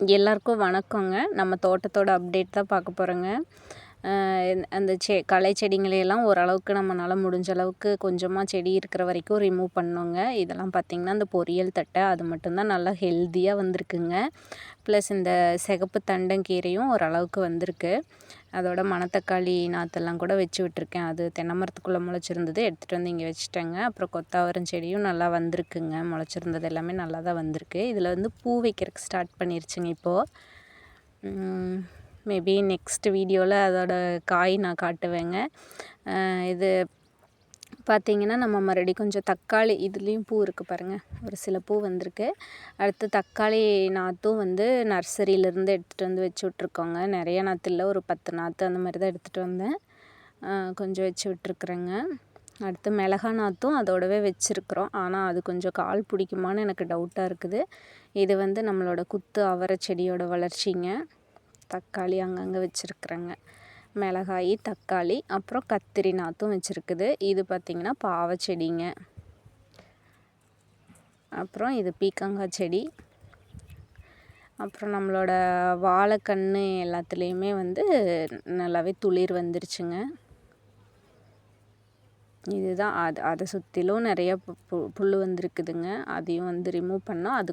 எல்லாருக்கும் வணக்கங்க. நம்ம தோட்டத்தோட அப்டேட் தான் பார்க்க போகிறோங்க. அந்த களை செடிங்களையெல்லாம் ஓரளவுக்கு நம்மளால முடிஞ்ச அளவுக்கு கொஞ்சமாக செடி இருக்கிற வரைக்கும் ரிமூவ் பண்ணோங்க. இதெல்லாம் பார்த்திங்கன்னா இந்த பொரியல் தட்டை அது மட்டும்தான் நல்லா ஹெல்த்தியாக வந்திருக்குங்க. ப்ளஸ் இந்த சிகப்பு தண்டங்கீரையும் ஓரளவுக்கு வந்திருக்கு. அதோட மணத்தக்காளி நாற்றெல்லாம் கூட வச்சு விட்டுருக்கேன். அது தென்னை மரத்துக்குள்ளே முளைச்சிருந்தது, எடுத்துகிட்டு வந்து இங்கே வச்சுட்டேங்க. அப்புறம் கொத்தாவரம் செடியும் நல்லா வந்திருக்குங்க. முளைச்சிருந்தது எல்லாமே நல்லா தான் வந்திருக்கு. இதில் வந்து பூ வைக்கிறதுக்கு ஸ்டார்ட் பண்ணிருச்சுங்க இப்போது. மேபி நெக்ஸ்ட் வீடியோவில் அதோட காய் நான் காட்டுவேங்க. இது பார்த்திங்கன்னா நம்ம மறுபடியும் கொஞ்சம் தக்காளி இதுலேயும் பூ இருக்குது பாருங்கள், ஒரு சில பூ வந்திருக்கு. அடுத்து தக்காளி நாற்றும் வந்து நர்சரியிலேருந்து எடுத்துகிட்டு வந்து வச்சு விட்ருக்கோங்க. நிறைய நாற்று இல்லை, ஒரு 10 நாற்று அந்த மாதிரி தான் எடுத்துகிட்டு வந்தேன். கொஞ்சம் வச்சு விட்ருக்குறேங்க. அடுத்து மிளகா நாற்றும் அதோடவே வச்சுருக்குறோம். ஆனால் அது கொஞ்சம் கால் பிடிக்குமான்னு எனக்கு டவுட்டாக இருக்குது. இது வந்து நம்மளோட குத்து அவரை செடியோட வளர்ச்சிங்க. தக்காளி அங்கங்கே வச்சுருக்குறேங்க. மிளகாய், தக்காளி, அப்புறம் கத்திரி நாற்றும் வச்சுருக்குது. இது பார்த்திங்கன்னா பாவை செடிங்க. அப்புறம் இது பீக்கங்காய் செடி. அப்புறம் நம்மளோட வாழைக்கன்று எல்லாத்துலேயுமே வந்து நல்லாவே துளிர் வந்துருச்சுங்க. இதுதான் அதை சுற்றிலும் நிறைய புல் வந்திருக்குதுங்க. அதையும் வந்து ரிமூவ் பண்ணோம். அது